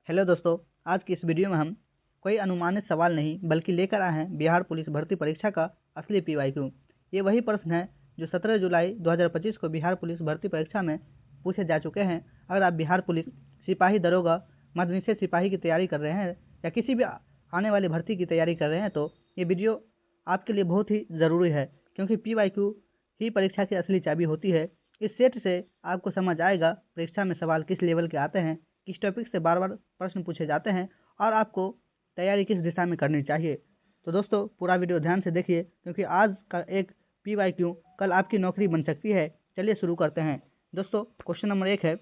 Hello दोस्तों, आज की इस वीडियो में हम कोई अनुमानित सवाल नहीं बल्कि लेकर आए हैं बिहार पुलिस भर्ती परीक्षा का असली PYQ। ये वही प्रश्न है जो 17 जुलाई 2025 को बिहार पुलिस भर्ती परीक्षा में पूछे जा चुके हैं। अगर आप बिहार पुलिस सिपाही, दरोगा, मद्यनिषेध सिपाही की तैयारी कर रहे हैं या किसी भी आने वाली भर्ती की तैयारी कर रहे हैं तो ये वीडियो आपके लिए बहुत ही ज़रूरी है, क्योंकि PYQ ही परीक्षा की असली चाबी होती है। इस सेट से आपको समझ आएगा परीक्षा में सवाल किस लेवल के आते हैं, किस टॉपिक से बार बार प्रश्न पूछे जाते हैं और आपको तैयारी किस दिशा में करनी चाहिए। तो दोस्तों, पूरा वीडियो ध्यान से देखिए, क्योंकि आज का एक PYQ कल आपकी नौकरी बन सकती है। चलिए शुरू करते हैं। दोस्तों, क्वेश्चन नंबर 1 है,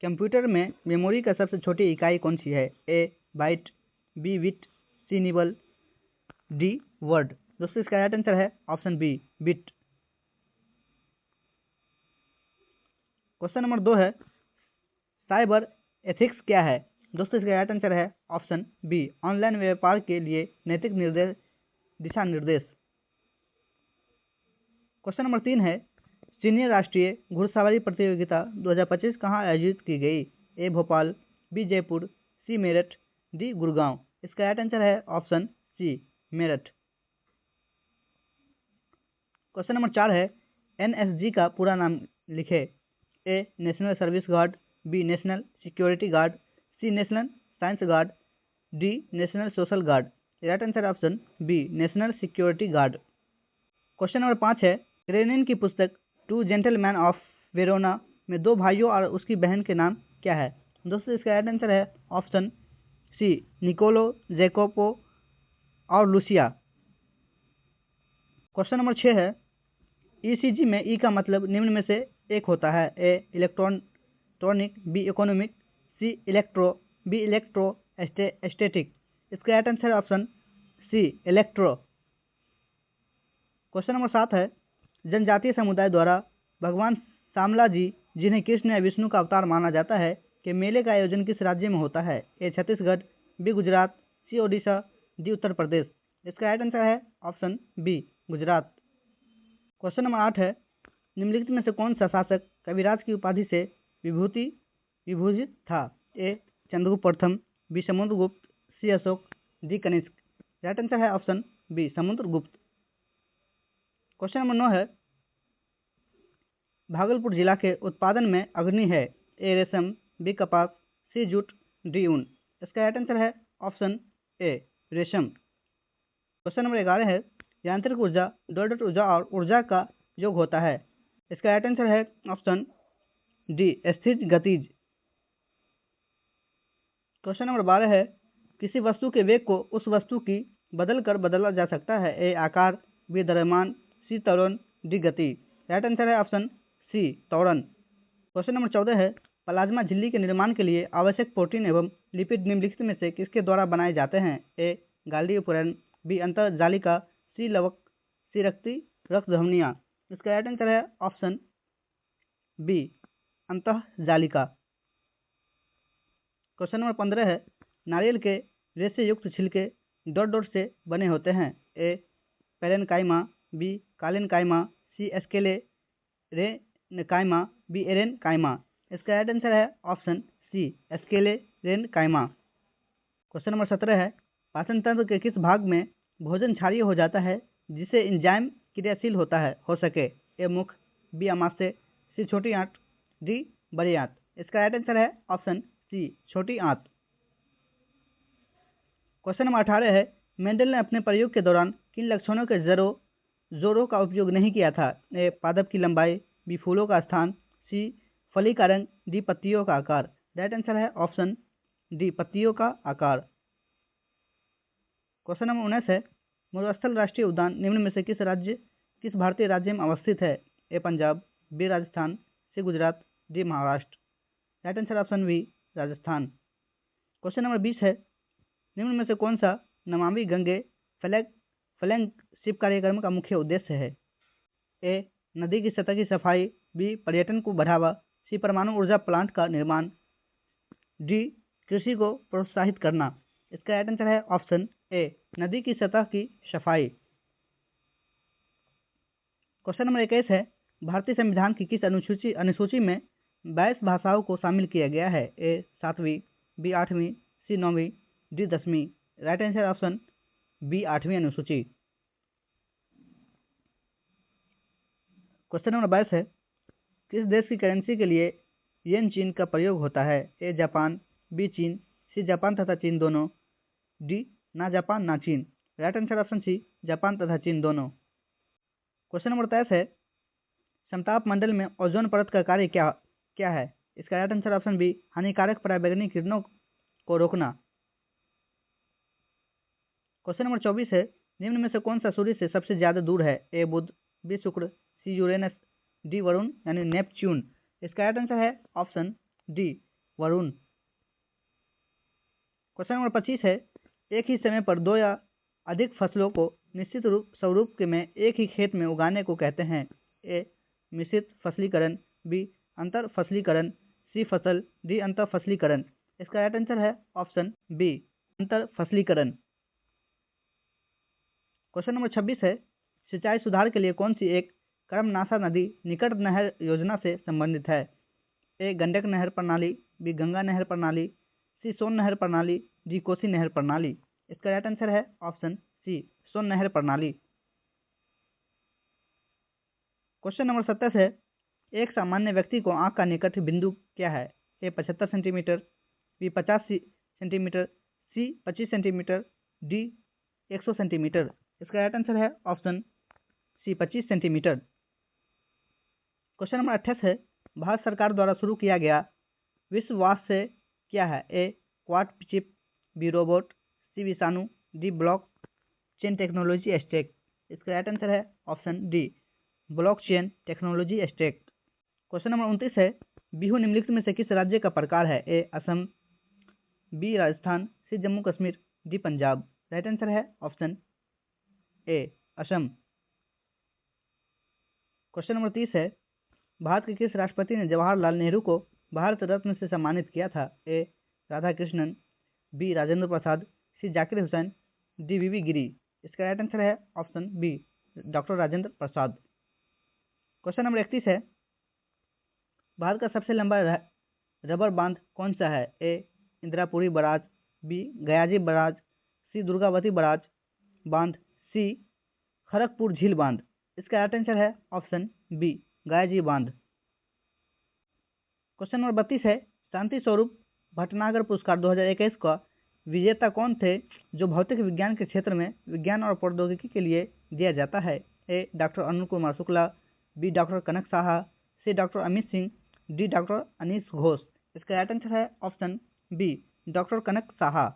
कंप्यूटर में मेमोरी का सबसे छोटी इकाई कौन सी है? A byte, B bit, C nibble, D word. दोस्तों, इसका राइट आंसर है option B bit. Question number 2 है, साइबर एथिक्स क्या है? दोस्तों, इसका राइट आंसर है ऑप्शन B ऑनलाइन व्यापार के लिए नैतिक दिशा निर्देश। क्वेश्चन नंबर 3 है, सीनियर राष्ट्रीय घुड़सवारी प्रतियोगिता 2025 कहाँ आयोजित की गई? A Bhopal, B Jaipur, C Meerut, D Gurgaon. इसका राइट आंसर है option C Meerut. Question number 4 है, NSG का पूरा नाम लिखे। A national service guard, B national security guard, C national science guard, D national social guard. Right answer option B national security guard. Question number 5 है, क्रेनिन की पुस्तक two gentleman of Verona में दो भाइयों और उसकी बहन के नाम क्या है? दोस्तों, इसका राइट आंसर है ऑप्शन C निकोलो, जैकोपो और लुसिया। क्वेश्चन नंबर 6 है, ECG में E का मतलब निम्न में से एक होता है। A electronic, B economic, C electro, B electro static. इसका right answer option C electro. Question number 7 है, जनजातीय समुदाय द्वारा भगवान शामला जी, जिन्हें कृष्ण या विष्णु का अवतार माना जाता है, के मेले का आयोजन किस राज्य में होता है? A Chhattisgarh, B Gujarat, C Odisha, D Uttar Pradesh. इसका राइट आंसर है option B Gujarat. Question number 8 है, निम्नलिखित में से कौन सा शासक कविराज की उपाधि से विभूषित था? A चंद्रगुप्त प्रथम, B Samudragupta, C Ashoka, D Kanishka. Right answer है option B Samudragupta. Question number 9 है, भागलपुर जिला के उत्पादन में अग्रणी है। A रेशम, B कपास, C जूट, D ऊन। इसका राइट आंसर है ऑप्शन A रेशम। क्वेश्चन नंबर 11 है, यांत्रिक ऊर्जा, दौड़ ऊर्जा और ऊर्जा का योग होता है। इसका राइट आंसर है ऑप्शन D स्थिर गतिज। क्वेश्चन नंबर 12 है, किसी वस्तु के वेग को उस वस्तु की बदला जा सकता है। A आकार, B द्रव्यमान, C त्वरण, D गति। राइट आंसर है ऑप्शन C त्वरण। क्वेश्चन नंबर 14 है, प्लाज्मा झिल्ली के निर्माण के लिए आवश्यक प्रोटीन एवं लिपिड निम्नलिखित में से किसके द्वारा बनाए जाते हैं? A गाल्डी उपकरण, B अंतर्जालिका, C लवक, C रक्त धमनियाँ। इसका राइट आंसर है ऑप्शन B अंतःजालिका। क्वेश्चन नंबर 15 है, नारियल के रेशे युक्त छिलके डॉट से बने होते हैं। A parenchyma, B कालेनकाइमा, C स्केलेरेनकाइमा, B aerenchyma. इसका राइट आंसर है ऑप्शन C स्केलेरेनकाइमा। क्वेश्चन नंबर 17 है, पाचन तंत्र के किस भाग में भोजन क्षारीय हो जाता है जिससे एंजाइम क्रियाशील हो सके? A मुख, B आमाशय, C छोटी आंत, D बड़ी आंत। इसका राइट आंसर है ऑप्शन C छोटी आंत। क्वेश्चन नंबर 18 है, मेंडल ने अपने प्रयोग के दौरान किन लक्षणों के जोड़ों का उपयोग नहीं किया था? A पादप की लंबाई, B फूलों का स्थान, C फली का रंग, D पत्तियों का आकार। राइट आंसर है ऑप्शन D पत्तियों का आकार। क्वेश्चन नंबर 19 है, मरुस्थल राष्ट्रीय उद्यान निम्न में से किस भारतीय राज्य में अवस्थित है? A Punjab, B Rajasthan, C Gujarat, D Maharashtra. Right answer option B Rajasthan. Question number 20 है, निम्न में से कौन सा नमामि गंगे फ्लैगशिप कार्यक्रम का मुख्य उद्देश्य है? A नदी की सतह की सफाई, B पर्यटन को बढ़ावा, C परमाणु ऊर्जा प्लांट का निर्माण, D कृषि को प्रोत्साहित करना। इसका राइट आंसर है ऑप्शन A नदी की सतह की सफाई। क्वेश्चन नंबर 21 है, भारतीय संविधान की किस अनुसूची में 22 भाषाओं को शामिल किया गया है? A 7वीं, B 8वीं, सी 9वीं, डी 10वीं। राइट आंसर ऑप्शन बी 8वीं अनुसूची। क्वेश्चन नंबर 22 है, किस देश की करेंसी के लिए येन चीन का प्रयोग होता है? ए जापान, बी चीन, सी जापान तथा चीन दोनों, डी ना जापान ना चीन। Right answer option C Japan तथा चीन दोनों। क्वेश्चन नंबर 23 है, समताप मंडल में ओजोन परत का कार्य क्या क्या है? इसका राइट आंसर ऑप्शन बी हानिकारक पराबैंगनी किरणों को रोकना। क्वेश्चन नंबर 24 है, निम्न में से कौन सा सूर्य से सबसे ज्यादा दूर है? ए बुध, बी शुक्र, सी यूरेनस, डी वरुण यानी नेपच्यून। इसका राइट आंसर है option D Varun. Question number 25 है, एक ही समय पर दो या अधिक फसलों को निश्चित स्वरूप में एक ही खेत में उगाने को कहते हैं? ए मिश्रित फसलीकरण, बी अंतर फसलीकरण, सी फसल, डी अंतर फसलीकरण। इसका राइट आंसर है ऑप्शन बी अंतर फसलीकरण। क्वेश्चन नंबर 26 है, सिंचाई सुधार के लिए कौन सी एक कर्मनाशा नदी निकट नहर योजना से संबंधित है? ए गंडक नहर प्रणाली, बी गंगा नहर प्रणाली, सी सोन नहर प्रणाली, डी कोसी नहर प्रणाली। इसका राइट आंसर है ऑप्शन सी सोन नहर प्रणाली। क्वेश्चन नंबर 27 है, एक सामान्य व्यक्ति को आंख का निकट बिंदु क्या है? A 75 centimetre, B 50 centimetre, C 25 centimetre, D 100 centimetre. इसका राइट आंसर है option C 25 centimetre. Question number 28 है, भारत सरकार द्वारा शुरू किया गया विश्व स्वास्थ्य क्या है? ए क्वाड चिप, बी रोबोट, सी विषाणु, D block chain technology stack. इसका राइट आंसर है option D block chain technology stack. Question number 29 है, बिहू निम्नलिखित में से किस राज्य का प्रकार है? A Assam, B Rajasthan, C Jammu Kashmir, D Punjab. Right answer है option A Assam. Question number 30 है, भारत के किस राष्ट्रपति ने जवाहरलाल नेहरू को भारत रत्न से सम्मानित किया था? ए राधा कृष्णन, बी राजेंद्र प्रसाद, सी जाकिर हुसैन, डी वीवी गिरी। इसका राइट आंसर है option B doctor Rajendra Prasad. Question number 31 है, भारत का सबसे लंबा रबर बांध कौन सा है? A Indrapuri barrage, B Gayaji barrage, C Durgavati barrage बांध, सी खड़गपुर झील बांध। इसका राइट आंसर है ऑप्शन बी गयाजी बांध। क्वेश्चन नंबर 32 है, शांति स्वरूप भटनागर पुरस्कार 2021 का विजेता कौन थे जो भौतिक विज्ञान के क्षेत्र में विज्ञान और प्रौद्योगिकी के लिए दिया जाता है? A doctor Anil Kumar Shukla, B doctor Kanak Saha, C doctor Amit Singh, D doctor Anish Ghosh. इसका राइट आंसर है option B doctor Kanak Saha.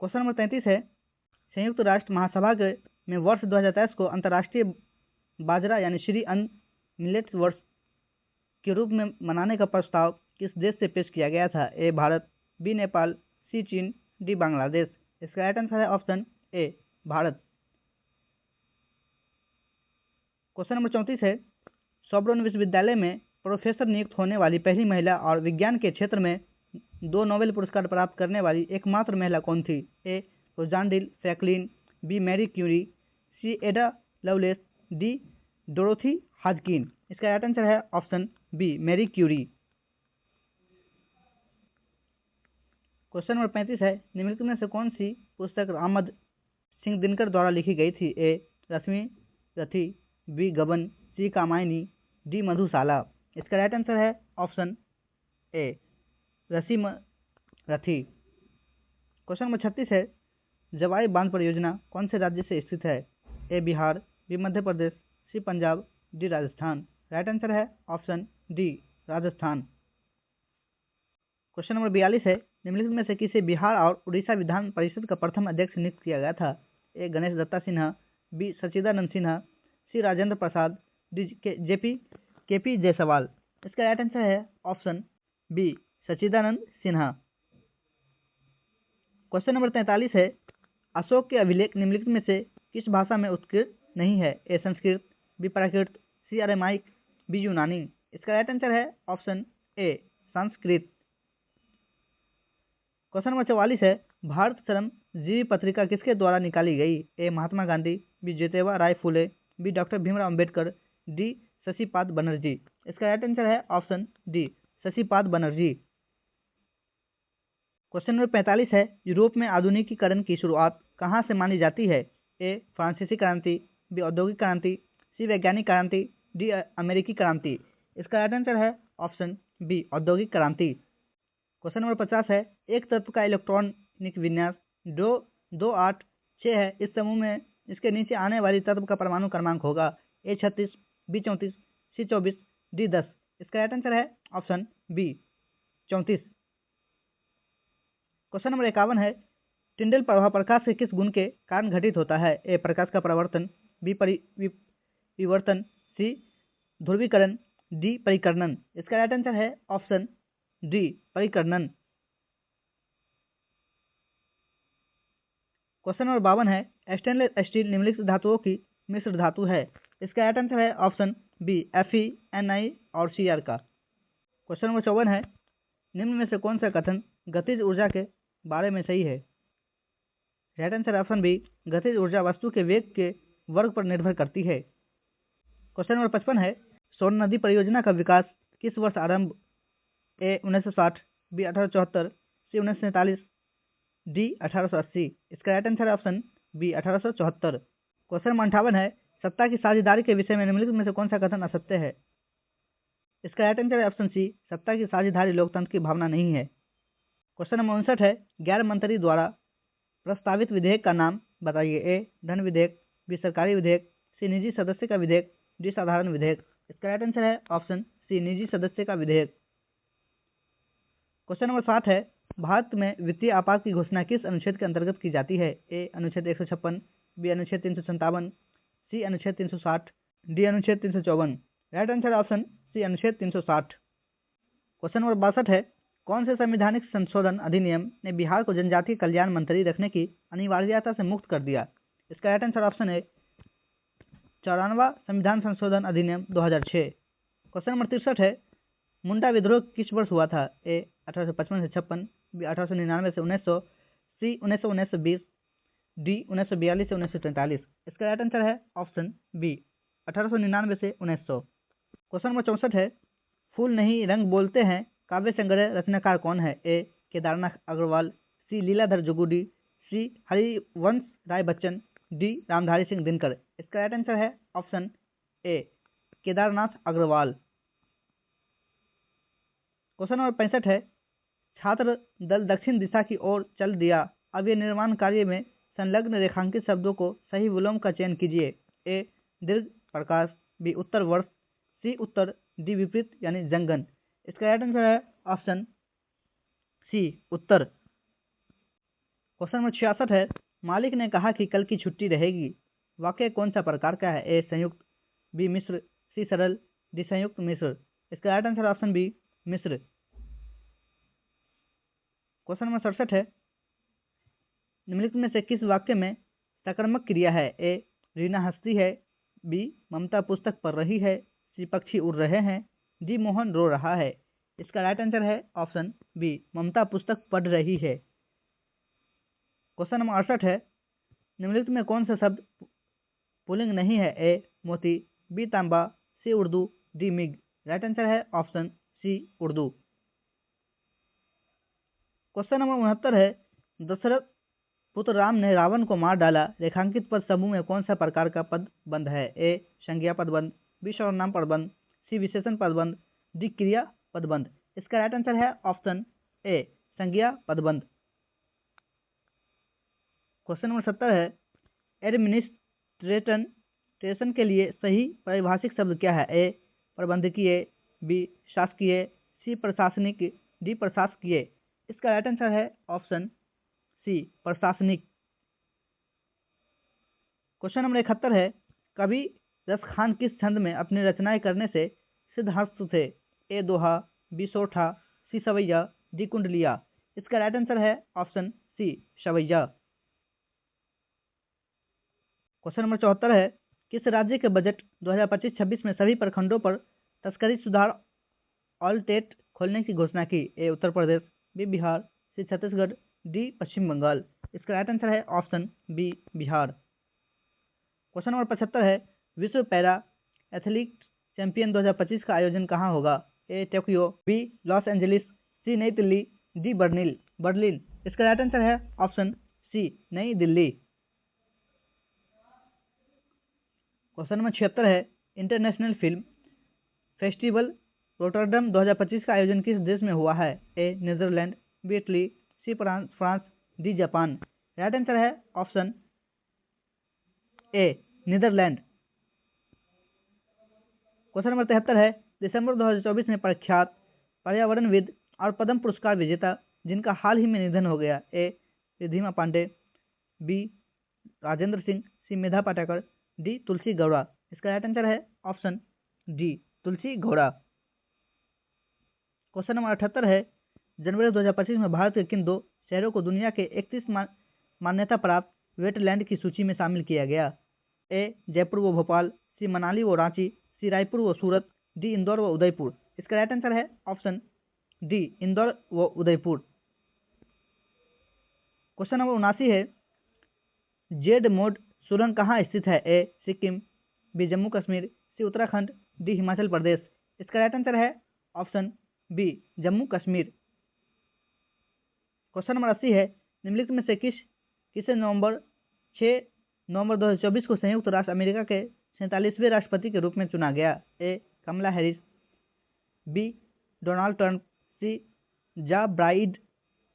Question number 33 है, संयुक्त राष्ट्र महासभा में वर्ष 2023 को अंतर्राष्ट्रीय बाजरा यानी श्री अन्न मिलेट्स वर्ष के रूप में मनाने का प्रस्ताव किस देश से पेश किया गया था? ए भारत, बी नेपाल, सी चीन, डी बांग्लादेश। इसका राइट आंसर है ऑप्शन ए भारत। क्वेश्चन नंबर 34 है, सोबर्न विश्वविद्यालय में प्रोफेसर नियुक्त होने वाली पहली महिला और विज्ञान के क्षेत्र में 2 नोबेल पुरस्कार प्राप्त करने वाली एकमात्र महिला कौन थी? A Rosalind Franklin, B Marie Curie, C Ada Lovelace, D Dorothy Hodgkin. इसका राइट आंसर है option B Marie Curie. Question number 35 है, निम्नलिखित में से कौन सी पुस्तक रामद सिंह दिनकर द्वारा लिखी गई थी? ए रश्मि रथी, बी गबन, सी कामायनी, डी मधुशाला। इसका राइट आंसर है ऑप्शन ए रसीम रथी। क्वेश्चन नंबर 36 है, जवाई बांध परियोजना कौन से राज्य से स्थित है? A Bihar, B Madhya Pradesh, C Punjab, D Rajasthan. Right answer है option D Rajasthan. Question number 42 है, निम्नलिखित में से किसे बिहार और उड़ीसा विधान परिषद का प्रथम अध्यक्ष नियुक्त किया गया था? ए गणेश दत्ता सिन्हा, बी सच्चिदानंद सिन्हा, सी राजेंद्र प्रसाद, डी केपी जायसवाल। इसका राइट आंसर है ऑप्शन बी सच्चिदानंद सिन्हा। क्वेश्चन नंबर 43 है, अशोक के अभिलेख निम्नलिखित में से किस भाषा में उत्कृत नहीं है? ए संस्कृत, बी प्राकृत, सी अरामाइक, बी यूनानी। इसका राइट आंसर है ऑप्शन ए संस्कृत। क्वेश्चन नंबर 44 है, भारत श्रम जीवी पत्रिका किसके द्वारा निकाली गई? A Mahatma Gandhi, B Jyotiba Rai Phule, B doctor Bhimrao Ambedkar, D Sasipada Banerjee. इसका राइट आंसर है option D Sasipada Banerjee. Question number 45 है, यूरोप में आधुनिकीकरण की शुरुआत कहाँ से मानी जाती है? ए फ्रांसीसी क्रांति, बी औद्योगिक क्रांति, सी वैज्ञानिक क्रांति, डी अमेरिकी क्रांति। इसका राइट आंसर है ऑप्शन बी औद्योगिक क्रांति। क्वेश्चन नंबर 50 है, एक तत्व का इलेक्ट्रॉनिक विन्यास 2, 2, 8, 6 है। इस समूह में इसके नीचे आने वाली तत्व का परमाणु क्रमांक होगा? ए 36, बी 34, सी 24, डी 10। इसका राइट आंसर है ऑप्शन बी 34। क्वेश्चन नंबर 51 है, टिंडेल प्रभाव प्रकाश के किस गुण के कारण घटित होता है? ए प्रकाश का परावर्तन, बी विवर्तन, सी ध्रुवीकरण, डी परिकर्णन। इसका राइट आंसर है ऑप्शन डी परिकर्णन। क्वेश्चन नंबर 52 है, स्टेनलेस स्टील निम्नलिखित धातुओं की मिश्र धातु है। इसका राइट आंसर है ऑप्शन बी Fe, Ni और Cr का। क्वेश्चन नंबर 54 है, निम्न में से कौन सा कथन गतिज ऊर्जा के बारे में सही है? राइट आंसर ऑप्शन बी गतिज ऊर्जा वस्तु के वेग के वर्ग पर निर्भर करती है। क्वेश्चन नंबर 55 है, स्वर्ण नदी परियोजना का विकास किस वर्ष आरंभ? A 1960, B 1874, C 1947, D 1880। इसका right answer option B 1874। Question number 58 है, सत्ता की साझेदारी के विषय में निम्नलिखित में से कौन सा कथन असत्य है? इसका राइट आंसर है ऑप्शन सी सत्ता की साझेदारी लोकतंत्र की भावना नहीं है। क्वेश्चन नंबर 59 है, गैर मंत्री द्वारा प्रस्तावित विधेयक का नाम बताइए। ए धन विधेयक, बी सरकारी विधेयक, सी निजी सदस्य का विधेयक, डी साधारण विधेयक। इसका राइट आंसर है ऑप्शन सी निजी सदस्य का विधेयक। क्वेश्चन नंबर 7 है, भारत में वित्तीय आपात की घोषणा किस अनुच्छेद के अंतर्गत की जाती है? ए अनुच्छेद 156, बी अनुच्छेद 357, सी अनुच्छेद 360, डी अनुच्छेद 354। राइट आंसर ऑप्शन सी अनुच्छेद 360। क्वेश्चन नंबर 62 है, कौन से संवैधानिक संशोधन अधिनियम ने बिहार को जनजातीय कल्याण मंत्री रखने की अनिवार्यता से मुक्त कर दिया? इसका राइट आंसर ऑप्शन है 94वां संविधान संशोधन अधिनियम 2006। क्वेश्चन नंबर 63 है, मुंडा विद्रोह किस वर्ष हुआ था? ए 1855 से 56, बी 1899 से 1900, सी 1919 से 20, डी 1942 से 1943। इसका राइट आंसर है ऑप्शन बी 1899 से 1900। क्वेश्चन नंबर 64 है, फूल नहीं रंग बोलते हैं काव्य संग्रह रचनाकार कौन है? A Kedarnath Agrawal, C Leeladhar Jagudi, C Harivansh Rai Bachchan, D Ramdhari Singh Dinkar. इसका राइट आंसर है option A Kedarnath Agrawal. Question number 65 है, छात्र दल दक्षिण दिशा की ओर चल दिया। अब ये निर्माण कार्य में संलग्न रेखांकित शब्दों को सही विलोम का चयन कीजिए। ए दीर्घ प्रकाश, बी उत्तर वर्ष, सी उत्तर, डी विपरीत यानी जंगन। इसका राइट आंसर है ऑप्शन सी उत्तर। क्वेश्चन नंबर 66 है, मालिक ने कहा कि कल की छुट्टी रहेगी। वाक्य कौन सा प्रकार का है? ए संयुक्त, बी मिश्र, सी सरल, डी संयुक्त मिश्र। इसका राइट आंसर ऑप्शन बी मिश्र। क्वेश्चन नंबर 67 है, निम्नलिखित में से किस वाक्य में सकर्मक क्रिया है? ए रीना हंसती है, बी ममता पुस्तक पढ़ रही है, सी पक्षी उड़ रहे हैं, डी मोहन रो रहा है। इसका राइट आंसर है ऑप्शन बी ममता पुस्तक पढ़ रही है। क्वेश्चन नंबर 68 है, निम्नलिखित में कौन सा शब्द पुल्लिंग नहीं है? ए मोती, बी तांबा, C Urdu, D MiG. Right answer है option C Urdu. Question number 69 है, दशरथ पुत्र राम ने रावण को मार डाला। रेखांकित पद समूह में कौन सा प्रकार का पद बंध है? ए संज्ञा पदबंध, बी सर्वनाम पदबंध, सी विशेषण पदबंध, डी क्रिया पदबंध। इसका राइट आंसर है ऑप्शन ए संज्ञा पदबंध। क्वेश्चन नंबर 70 है, एडमिनिस्ट्रेशन के लिए सही पारिभाषिक शब्द क्या है? ए प्रबंधकीय, बी शासकीय, सी प्रशासनिक, डी प्रशासकीय। इसका राइट आंसर है ऑप्शन सी प्रशासनिक। क्वेश्चन नंबर 71 है, कवि रसखान किस छंद में अपनी रचनाएं करने से सिद्धहस्त थे? ए दोहा, बी सोठा, सी सवैया, डी कुंडलिया। इसका राइट आंसर है ऑप्शन सी सवैया। क्वेश्चन नंबर 74 है, किस राज्य के बजट 2025-26 में सभी प्रखंडों पर तस्करी सुधार ऑलटेट खोलने की घोषणा की? A Uttar Pradesh, B Bihar, C Chhattisgarh, D Paschim Bengal. इसका राइट आंसर है option B Bihar. Question number 75 है, विश्व पैरा एथलीट चैंपियन 2025 का आयोजन कहाँ होगा? ए टोक्यो, बी लॉस एंजलिस, सी नई दिल्ली, डी बर्लिन। बर्लिन। इसका राइट आंसर है ऑप्शन सी, नई दिल्ली। क्वेश्चन नंबर 76 है, इंटरनेशनल फिल्म फेस्टिवल रोटरडम 2025 का आयोजन किस देश में हुआ है? A Netherlands, B Italy, C France, D Japan. Right answer है option A Netherlands. Question number 73 है, दिसंबर 2024 में प्रख्यात पर्यावरणविद और पद्म पुरस्कार विजेता जिनका हाल ही में निधन हो गया? ए रिद्धिमा पांडे, बी राजेंद्र सिंह, सी मेधा पाटेकर, डी तुलसी गौड़ा। इसका राइट आंसर है ऑप्शन डी तुलसी गौड़ा। क्वेश्चन नंबर 78 है, जनवरी 2025 में भारत के किन दो शहरों को दुनिया के 31 मान्यता प्राप्त वेटलैंड की सूची में शामिल किया गया? ए जयपुर व भोपाल, सी मनाली व रांची, सी रायपुर व सूरत, डी इंदौर व उदयपुर। इसका राइट आंसर है ऑप्शन डी इंदौर व उदयपुर। क्वेश्चन नंबर 79 है, जेड मोड सुरंग कहाँ स्थित है? A Sikkim, B Jammu Kashmir, C Uttarakhand, D Himachal Pradesh. इसका राइट आंसर है option B Jammu Kashmir. Question number 80 है, निम्नलिखित में से किसे 6 नवंबर 2024 को संयुक्त राष्ट्र अमेरिका के 47वें राष्ट्रपति के रूप में चुना गया? A Kamala Harris, B Donald Trump, C Joe ब्राइड,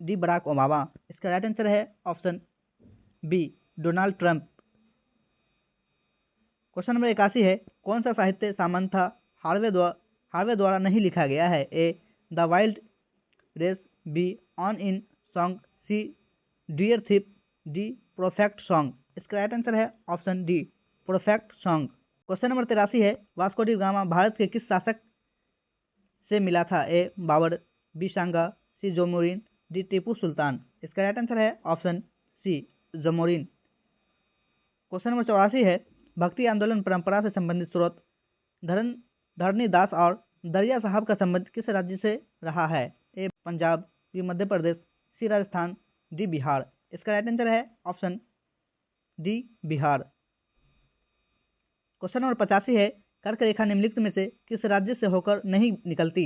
डी बराक ओबामा। इसका राइट आंसर है option B Donald Trump. Question number 81 है, कौन सा साहित्य सामंथा हार्वे द्वारा नहीं लिखा गया है? A the wild race, B on in song, C dear thip, D perfect song. इसका राइट आंसर है option D perfect song. Question number 83 है, वास्को डी गामा भारत के किस शासक से मिला था? ए बाबर, बी शांगा, सी जोमोरिन, डी टीपू सुल्तान। इसका राइट आंसर है ऑप्शन सी जोमोरिन। क्वेश्चन नंबर 84 है, भक्ति आंदोलन परंपरा से संबंधित स्रोत धरनी दास और दरिया साहब का संबंध किस राज्य से रहा है? ए पंजाब, बी मध्य प्रदेश, सी राजस्थान, डी बिहार। इसका राइट आंसर है option D Bihar. Question number 85 है, कर्क रेखा निम्नलिखित में से किस राज्य से होकर नहीं निकलती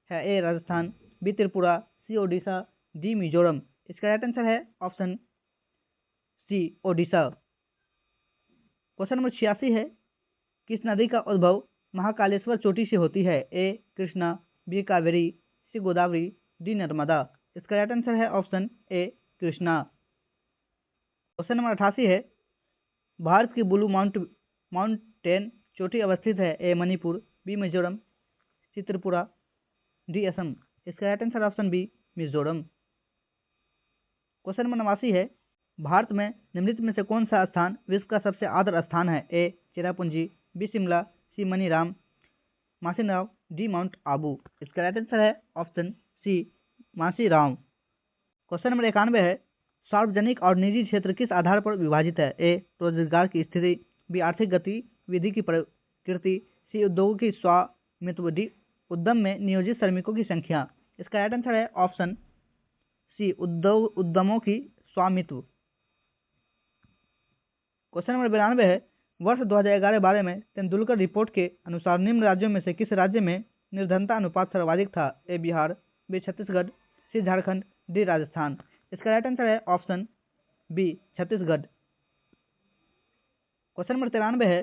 है? A Rajasthan, B Tripura, C Odisha, D Mizoram. इसका राइट आंसर है option C Odisha. Question number 86 है, किस नदी का उद्भव महाकालेश्वर चोटी से होती है? A Krishna, B Kaveri, C Godavari, D Narmada. इसका राइट आंसर है option A Krishna. Question number 88 है, भारत की ब्लू माउंटेन चोटी अवस्थित है? A Manipur, B Mizoram, C Tripura, D Assam. इसका right answer option B Mizoram. Question number 89 है, भारत में निम्नलिखित में से कौन सा स्थान विश्व का सबसे आर्द्र स्थान है? ए चेरापूंजी, बी शिमला, सी मनीराम, मासीराम, डी माउंट आबू। इसका राइट आंसर है ऑप्शन सी मासीराम। क्वेश्चन नंबर 91 है, सार्वजनिक और निजी क्षेत्र किस आधार पर विभाजित है? ए रोजगार की स्थिति, बी आर्थिक गतिविधि की प्रकृति, सी उद्योगों की स्वामित्व, डी उद्यम में नियोजित श्रमिकों की संख्या। इसका राइट आंसर है ऑप्शन सी उद्यमों की स्वामित्व। क्वेश्चन नंबर 92 है, वर्ष 2011-12 में तेंदुलकर रिपोर्ट के अनुसार निम्न राज्यों में से किस राज्य में निर्धनता अनुपात सर्वाधिक था? A Bihar, B Chhattisgarh, C Jharkhand, D Rajasthan. इसका राइट आंसर है option B Chhattisgarh. Question number 93 है,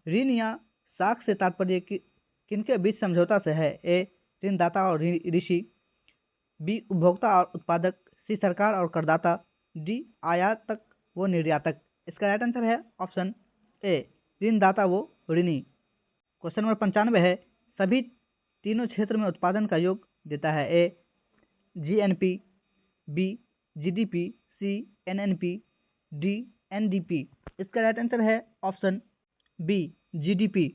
ऋण या साख से तात्पर्य किनके बीच समझौता से है? ए ऋणदाता और ऋषि, बी उपभोक्ता और उत्पादक, सी सरकार और करदाता, डी आयातक व निर्यातक। इसका राइट आंसर है ऑप्शन ए ऋणदाता वो ऋणी। क्वेश्चन नंबर 95 है, सभी तीनों क्षेत्र में उत्पादन का योग देता है? ए जीएनपी, बी जीडीपी, सी एनएनपी, डी एनडीपी। इसका राइट आंसर है ऑप्शन बी जीडीपी।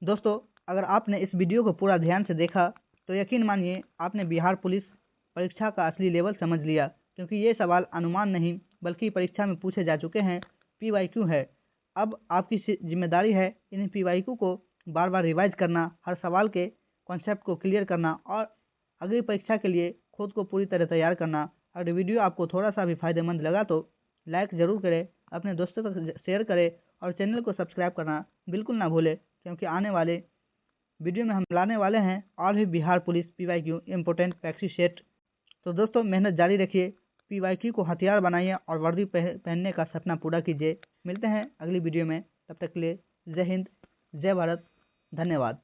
दोस्तों, अगर आपने इस वीडियो को पूरा ध्यान से देखा तो यकीन मानिए आपने बिहार पुलिस परीक्षा का असली लेवल समझ लिया, क्योंकि ये सवाल अनुमान नहीं बल्कि परीक्षा में पूछे जा चुके हैं, पीवाईक्यू है। अब आपकी जिम्मेदारी है इन पीवाईक्यू को बार बार रिवाइज करना, हर सवाल के कॉन्सेप्ट को क्लियर करना और अगली परीक्षा के लिए खुद को पूरी तरह तैयार करना। अगर वीडियो आपको थोड़ा सा भी फायदेमंद लगा तो लाइक ज़रूर करें, अपने दोस्तों तक शेयर करें और चैनल को सब्सक्राइब करना बिल्कुल ना भूलें, क्योंकि आने वाले वीडियो में हम लाने वाले हैं और भी Bihar police PYQ important practice set. तो दोस्तों मेहनत जारी रखिए, PYQ को हथियार बनाइए और वर्दी पहनने का सपना पूरा कीजिए। मिलते हैं अगली वीडियो में, तब तक के लिए जय हिंद, जय भारत, धन्यवाद।